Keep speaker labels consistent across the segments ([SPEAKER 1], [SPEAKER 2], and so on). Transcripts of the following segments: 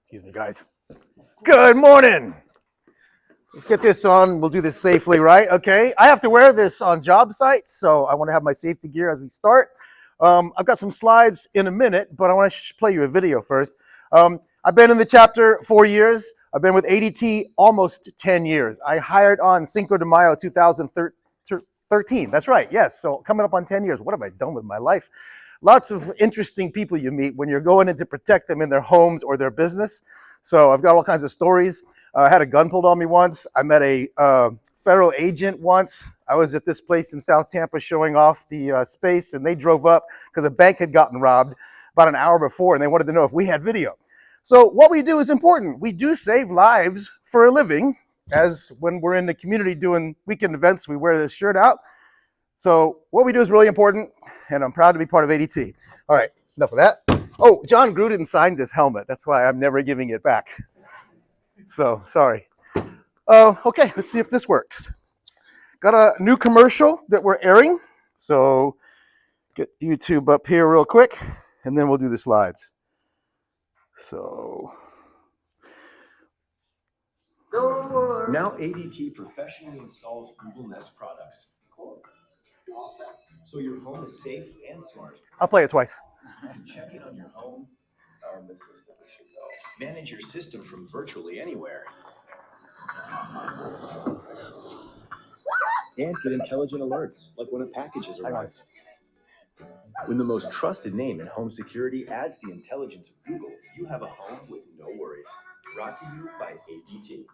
[SPEAKER 1] Excuse me, guys. Good morning. Let's get this on. We'll do this safely, right? Okay. I have to wear this on job sites, so I want to have my safety gear as we start. I've got some slides in a minute, but I want to play you a video first. I've been in the chapter 4 years. I've been with ADT almost 10 years. I hired on Cinco de Mayo 2013. That's right. Yes. So coming up on 10 years. What have I done with my life? Lots of interesting people you meet when you're going in to protect them in their homes or their business. So I've got all kinds of stories. I had a gun pulled on me once. I met a federal agent once. I was at this place in South Tampa showing off the space, and they drove up because a bank had gotten robbed about an hour before, and they wanted to know if we had video. So what we do is important. We do save lives for a living, as when we're in the community doing weekend events, we wear this shirt out. So what we do is really important, and I'm proud to be part of ADT. All right, enough of that. Oh, John Gruden signed this helmet. That's why I'm never giving it back. So, sorry. Okay, let's see if this works. Got a new commercial that we're airing. So, get YouTube up here real quick, and then we'll do the slides. So.
[SPEAKER 2] Now ADT professionally installs Google Nest products. Cool. Awesome. So your home is safe and smart.
[SPEAKER 1] I'll play it twice.
[SPEAKER 2] Check in on your home. The system should go. Manage your system from virtually anywhere. And get intelligent alerts, like when a package has arrived. When the most trusted name in home security adds the intelligence of Google, you have a home with no worries. Brought to you by ADT.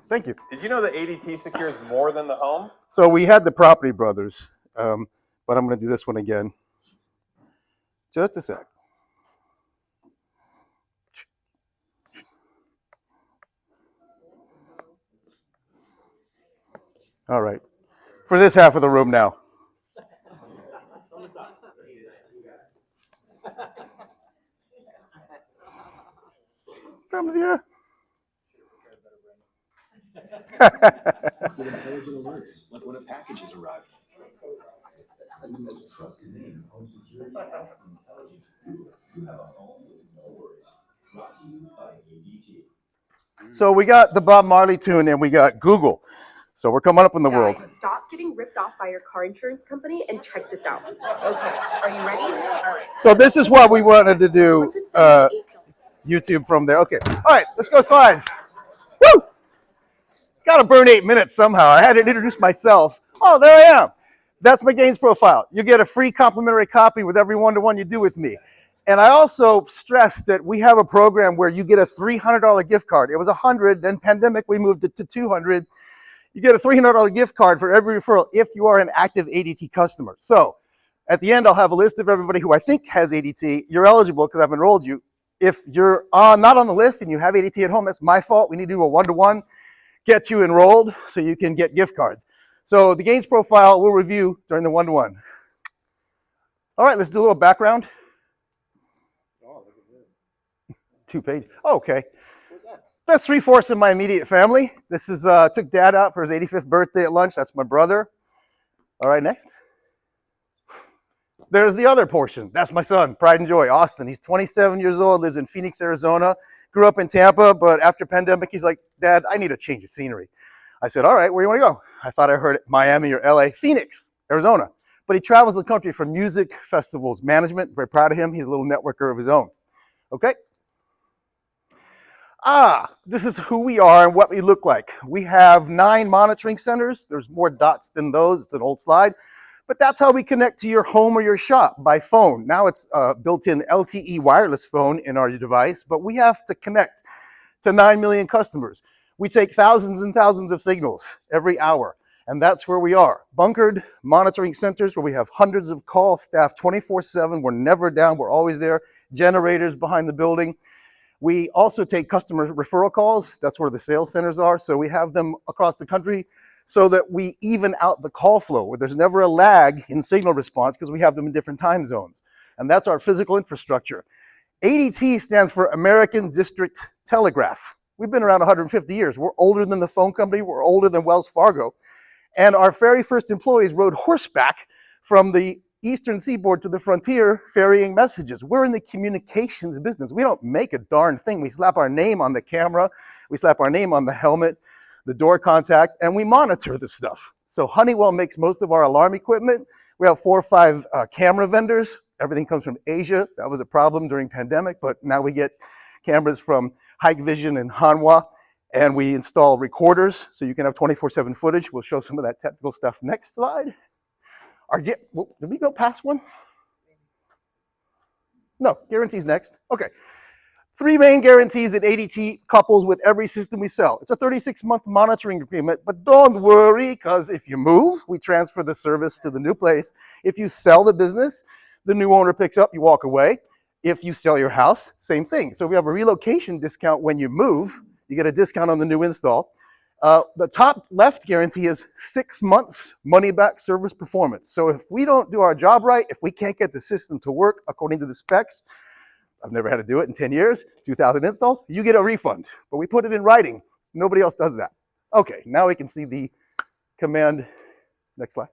[SPEAKER 1] Thank you.
[SPEAKER 3] Did you know that ADT secures more than the home?
[SPEAKER 1] So we had the Property Brothers, but I'm going to do this one again. Just a sec. All right. For this half of the room now. Yeah.
[SPEAKER 2] Get intelligent alerts, like when a package has arrived. The most trusted name in home security adds the intelligence of Google. You have a home with no worries. Brought to you by ADT.
[SPEAKER 1] So we got the Bob Marley tune and we got Google. So we're coming up in the world.
[SPEAKER 4] Stop getting ripped off by your car insurance company and check this out. Okay, are you ready? All right.
[SPEAKER 1] So this is what we wanted to do, YouTube from there. Okay, all right, let's go slides. Woo! Got to burn 8 minutes somehow. I had to introduce myself. Oh, there I am. That's my gains profile. You get a free complimentary copy with every one-to-one you do with me. And I also stressed that we have a program where you get a $300 gift card. It was $100, then pandemic, we moved it to $200. You get a $300 gift card for every referral if you are an active ADT customer. So at the end, I'll have a list of everybody who I think has ADT. You're eligible because I've enrolled you. If you're not on the list and you have ADT at home, that's my fault. We need to do a one-to-one, get you enrolled so you can get gift cards. So the gains profile we'll review during the one-to-one. All right, let's do a little background.
[SPEAKER 3] Oh, look at this.
[SPEAKER 1] 2 pages. Oh, okay. That's 3/4 of my immediate family. This is, took Dad out for his 85th birthday at lunch. That's my brother. All right, next. There's the other portion. That's my son, pride and joy, Austin. He's 27 years old, lives in Phoenix, Arizona. Grew up in Tampa, but after pandemic, he's like, Dad, I need a change of scenery. I said, all right, where do you want to go? I thought I heard Miami or LA, Phoenix, Arizona. But he travels the country for music festivals, management. Very proud of him. He's a little networker of his own. Okay. This is who we are and what we look like. We have 9 monitoring centers. There's more dots than those. It's an old slide. But that's how we connect to your home or your shop, by phone. Now it's built-in LTE wireless phone in our device, but we have to connect to 9 million customers. We take thousands and thousands of signals every hour, and that's where we are. Bunkered monitoring centers where we have hundreds of calls staffed 24/7. We're never down. We're always there. Generators behind the building. We also take customer referral calls. That's where the sales centers are. So we have them across the country so that we even out the call flow, where there's never a lag in signal response because we have them in different time zones. And that's our physical infrastructure. ADT stands for American District Telegraph. We've been around 150 years. We're older than the phone company. We're older than Wells Fargo. And our very first employees rode horseback from the eastern seaboard to the frontier ferrying messages. We're in the communications business. We don't make a darn thing. We slap our name on the camera, we slap our name on the helmet, the door contacts, and we monitor the stuff. So Honeywell makes most of our alarm equipment. We have 4 or 5 camera vendors. Everything comes from Asia. That was a problem during pandemic, but now we get cameras from Hikvision and Hanwha, and we install recorders so you can have 24/7 footage. We'll show some of that technical stuff. Next slide. Did we go past one? No, guarantees next. Okay. 3 main guarantees that ADT couples with every system we sell. It's a 36-month monitoring agreement, but don't worry, because if you move, we transfer the service to the new place. If you sell the business, the new owner picks up, you walk away. If you sell your house, same thing. So we have a relocation discount when you move. You get a discount on the new install. The top left guarantee is 6 months money-back service performance. So if we don't do our job right, if we can't get the system to work according to the specs, I've never had to do it in 10 years, 2,000 installs, you get a refund. But we put it in writing. Nobody else does that. Okay, now we can see the command. Next slide.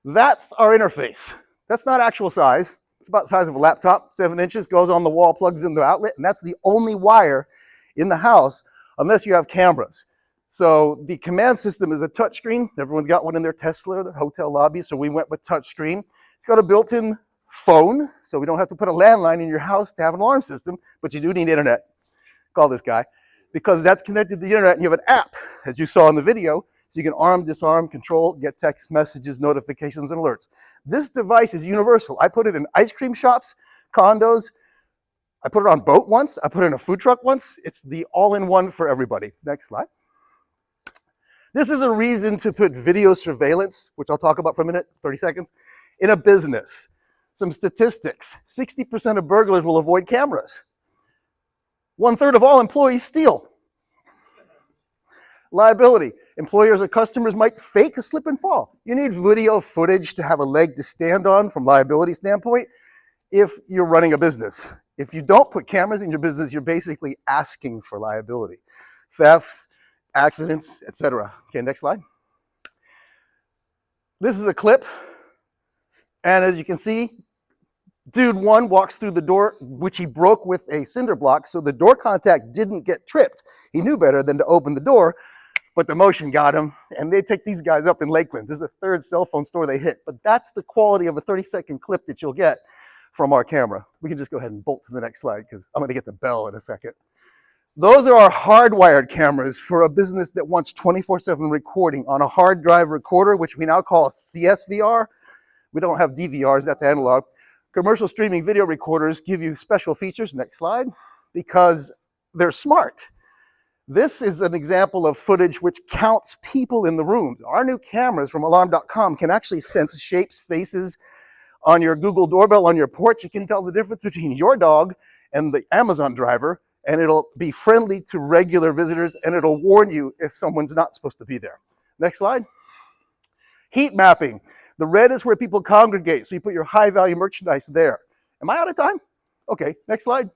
[SPEAKER 1] That's our interface. That's not actual size. It's about the size of a laptop, 7 inches, goes on the wall, plugs in the outlet, and that's the only wire in the house unless you have cameras. So the command system is a touchscreen. Everyone's got one in their Tesla or their hotel lobby, so we went with touchscreen. It's got a built-in phone, so we don't have to put a landline in your house to have an alarm system, but you do need internet. Call this guy, because that's connected to the internet, and you have an app, as you saw in the video, so you can arm, disarm, control, get text messages, notifications, and alerts. This device is universal. I put it in ice cream shops, condos. I put it on a boat once. I put it in a food truck once. It's the all-in-one for everybody. Next slide. This is a reason to put video surveillance, which I'll talk about for a minute, 30 seconds, in a business. Some statistics. 60% of burglars will avoid cameras. 1/3 of all employees steal. Liability. Employers or customers might fake a slip and fall. You need video footage to have a leg to stand on from liability standpoint if you're running a business. If you don't put cameras in your business, you're basically asking for liability. Thefts, accidents, etc. Okay, next slide. This is a clip. And as you can see, dude 1 walks through the door, which he broke with a cinder block, so the door contact didn't get tripped. He knew better than to open the door, but the motion got him, and they picked these guys up in Lakeland. This is the 3rd cell phone store they hit, but that's the quality of a 30-second clip that you'll get from our camera. We can just go ahead and bolt to the next slide, because I'm going to get the bell in a second. Those are our hardwired cameras for a business that wants 24/7 recording on a hard drive recorder, which we now call CSVR. We don't have DVRs, that's analog. Commercial streaming video recorders give you special features, next slide, because they're smart. This is an example of footage which counts people in the room. Our new cameras from alarm.com can actually sense shapes, faces on your Google doorbell on your porch. You can tell the difference between your dog and the Amazon driver, and it'll be friendly to regular visitors, and it'll warn you if someone's not supposed to be there. Next slide. Heat mapping. The red is where people congregate, so you put your high-value merchandise there. Am I out of time? Okay, next slide.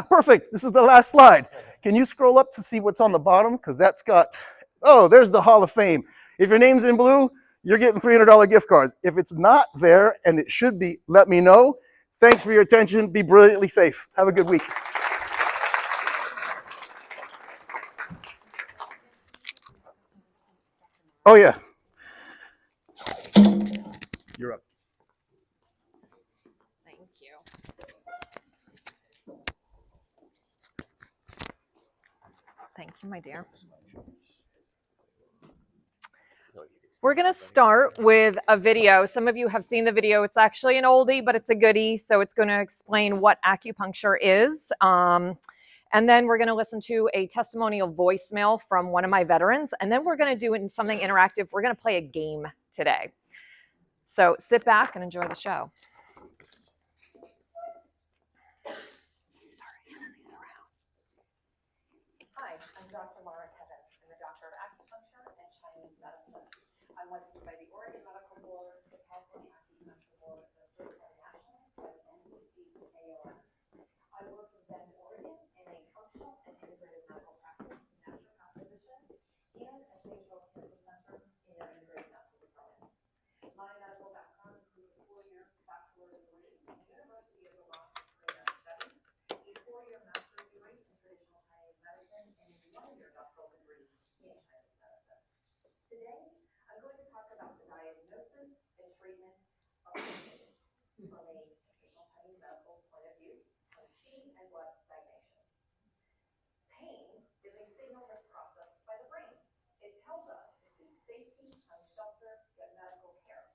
[SPEAKER 1] Perfect. This is the last slide. Can you scroll up to see what's on the bottom? Because that's got, oh, there's the Hall of Fame. If your name's in blue, you're getting $300 gift cards. If it's not there, and it should be, let me know. Thanks for your attention. Be brilliantly safe. Have a good week. Oh, yeah. You're up.
[SPEAKER 5] Thank you. Thank you, my dear. We're going to start with a video. Some of you have seen the video. It's actually an oldie, but it's a goodie. So it's going to explain what acupuncture is. And then we're going to listen to a testimonial voicemail from one of my veterans. And then we're going to do something interactive. We're going to play a game today. So sit back and enjoy the show. Hi, I'm Dr. Kevan. I'm the doctor of acupuncture and Chinese medicine. I'm licensed by the Oregon Medical Board, the California Acupuncture Board, the Certified National, and NCC AON. I work with Bend, Oregon in a functional and integrated medical practice with naturopath physicians and at Sage Health Cancer Center in their integrated medical department. My medical background Today, I'm going to talk about the diagnosis and treatment of pain from a traditional Chinese medical point of view, from qi and blood stagnation. Pain is a signal that's processed by the brain. It tells us to seek safety, find shelter, get medical care.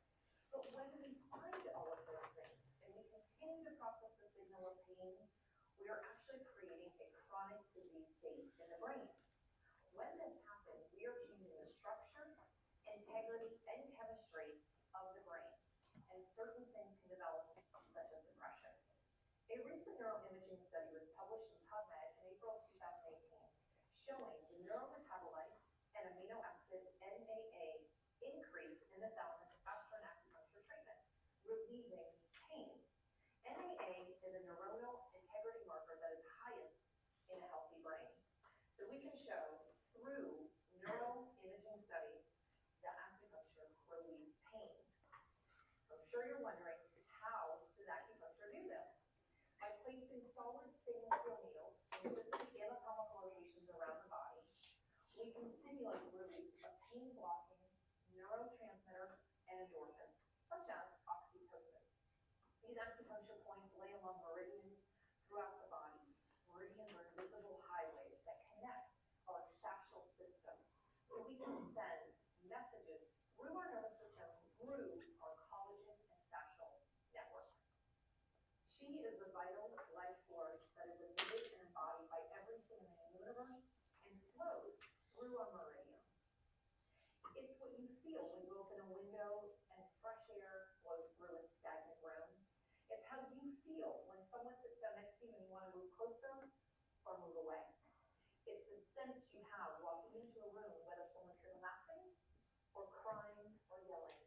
[SPEAKER 5] But when we find all of those things and we continue to process the signal of pain, we are actually creating a chronic disease state in the brain. When this happens, we are changing the structure, integrity, and chemistry of the brain, and certain things can develop, such as depression. A recent neuroimaging study was published in PubMed in April of 2018, showing the neurometabolite and amino acid NAA increase in the thalamus after an acupuncture treatment, relieving pain. NAA is a neuronal integrity marker that is highest in a healthy brain. So we can show through neuroimaging studies that acupuncture relieves pain. So I'm sure you're wondering, how does acupuncture do this? By placing solid stainless steel needles in specific anatomical locations around the body, we can stimulate the release of pain-blocking neurotransmitters and endorphins, such as oxytocin. These acupuncture points lay along meridians throughout the body. Meridians are invisible highways that connect our fascial system, so we can send messages through our nervous system, through our collagen and fascial networks. Qi is the vital life force that is emitted and embodied by everything in the universe and flows through our meridians. It's what you feel when you open a window and fresh air blows through a stagnant room. It's how you feel when someone sits down next to you and you want to move closer or move away. It's the sense you have walking into a room, whether someone's here laughing or crying or yelling.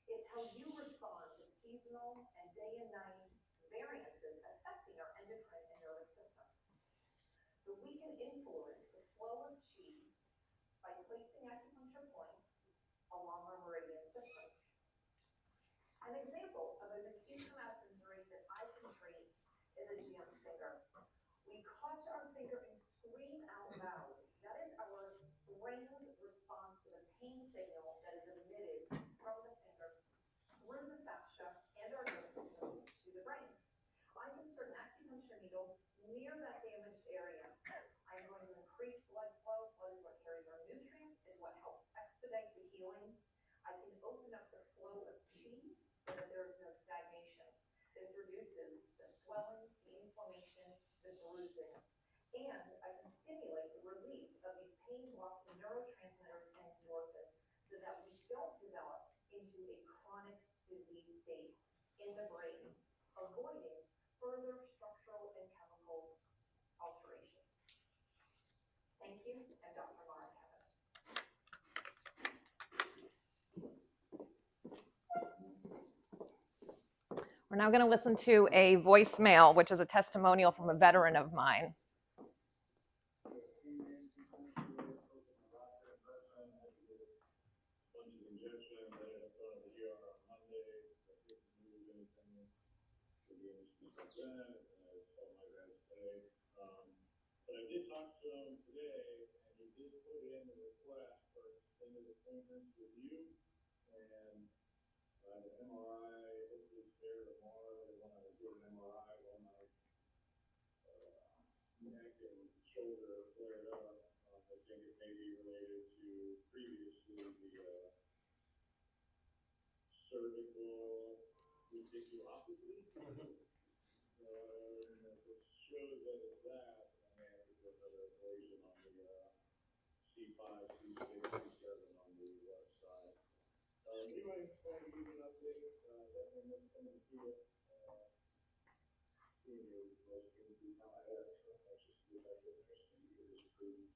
[SPEAKER 5] It's how you respond to seasonal and day and night variances affecting our endocrine and nervous systems. So we can influence the flow of qi by placing acupuncture points along our meridian systems. An example of an acute traumatic injury that I can treat is a jammed finger. We clutch our finger and scream out loud. That is our brain's response to the pain signal that is emitted from the finger through the fascia and our nervous system to the brain. I insert an acupuncture needle near that damaged area. I'm going to increase blood flow. Blood is what carries our nutrients, is what helps expedite the healing. I can open up the flow of qi so that there is no stagnation. This reduces the swelling, the inflammation, the bruising. And I can stimulate the release of these pain-blocking neurotransmitters and endorphins so that we don't develop into a chronic disease state in the brain, avoiding further structural and chemical alterations. Thank you, and Dr. Mara Kevan. We're now going to listen to a voicemail, which is a testimonial from a veteran of mine.
[SPEAKER 6] But I did talk to him today, and he did put in the request for extended appointments with you, and the MRI, hopefully it's there tomorrow. They want to do an MRI when my neck and shoulder flared up. I think it may be related to previously the cervical radiculopathy. If it shows that it's that, I may have to do another ablation on the C5, C6, C7 on the left side. Anyway, I want to give you an update. Definitely miss coming to see you. Seeing you most through how I had, so that's just the fact that there's going to be this improvement.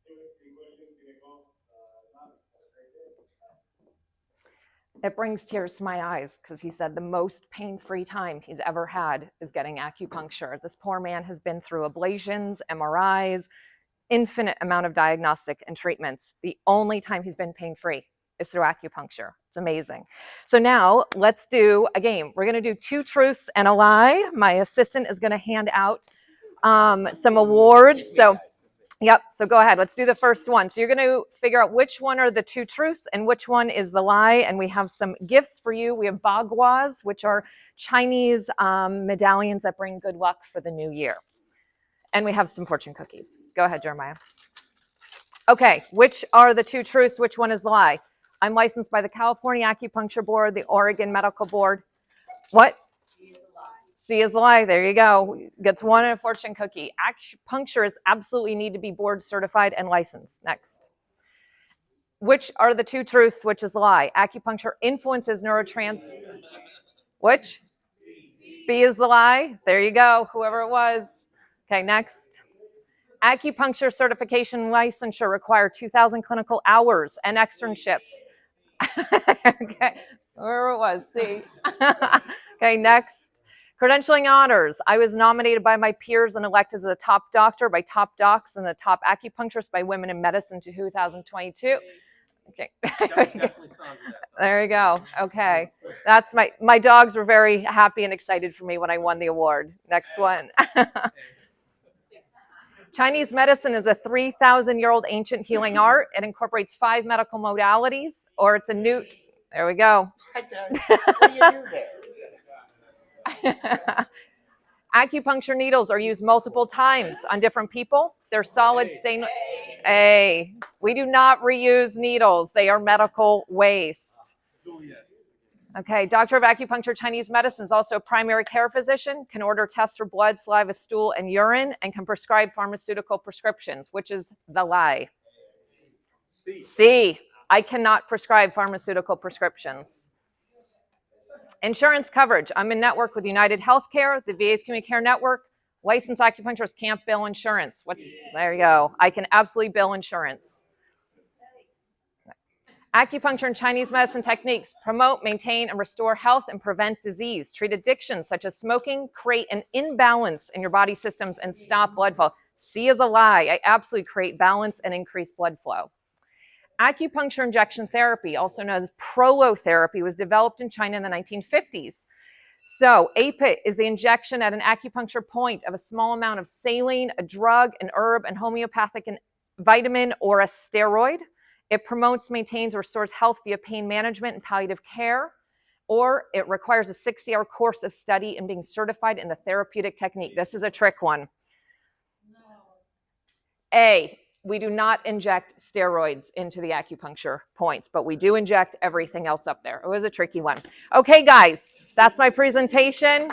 [SPEAKER 6] Anyway, any questions? Give me a call. Not have a great day.
[SPEAKER 5] It brings tears to my eyes because he said the most pain-free time he's ever had is getting acupuncture. This poor man has been through ablations, MRIs, infinite amount of diagnostic and treatments. The only time he's been pain-free is through acupuncture. It's amazing. So now let's do a game. We're going to do 2 truths and a lie. My assistant is going to hand out some awards. So Yep, so go ahead. Let's do the first one. So you're going to figure out which one are the two truths and which one is the lie. And we have some gifts for you. We have bagwas, which are Chinese medallions that bring good luck for the new year. And we have some fortune cookies. Go ahead, Jeremiah. Okay, which are the two truths? Which one is the lie? I'm licensed by the California Acupuncture Board, the Oregon Medical Board. What? C is the lie. There you go. Gets one and a fortune cookie. Acupuncturists absolutely need to be board certified and licensed. Next. Which are the two truths? Which is the lie? Acupuncture influences neurotrans. Which? B is the lie. There you go. Whoever it was. Okay, next. Acupuncture certification and licensure require 2,000 clinical hours and externships. Okay, whoever it was. C. Okay, next. Credentialing honors. I was nominated by my peers and elected as a top doctor by top docs and the top acupuncturist by Women in Medicine to 2022. Okay. There you go. Okay. That's my dogs were very happy and excited for me when I won the award. Next one. Chinese medicine is a 3,000-year-old ancient healing art. It incorporates 5 medical modalities, or it's a new. There we go.
[SPEAKER 7] What do you do there?
[SPEAKER 5] Acupuncture needles are used multiple times on different people. They're solid stainless. Hey, we do not reuse needles. They are medical waste. Okay, doctor of acupuncture Chinese medicine is also a primary care physician, can order tests for blood, saliva, stool, and urine, and can prescribe pharmaceutical prescriptions, which is the lie. C. I cannot prescribe pharmaceutical prescriptions. Insurance coverage. I'm in network with United Healthcare, the VA's Community Care Network. Licensed acupuncturists can't bill insurance. There you go. I can absolutely bill insurance. Acupuncture and Chinese medicine techniques promote, maintain, and restore health and prevent disease. Treat addictions such as smoking, create an imbalance in your body systems, and stop blood flow. C is a lie. I absolutely create balance and increase blood flow. Acupuncture injection therapy, also known as prolotherapy, was developed in China in the 1950s. So APIT is the injection at an acupuncture point of a small amount of saline, a drug, an herb, and homeopathic and vitamin or a steroid. It promotes, maintains, or restores health via pain management and palliative care, or it requires a 60-hour course of study and being certified in the therapeutic technique. This is a trick one. A, we do not inject steroids into the acupuncture points, but we do inject everything else up there. It was a tricky one. Okay, guys, that's my presentation.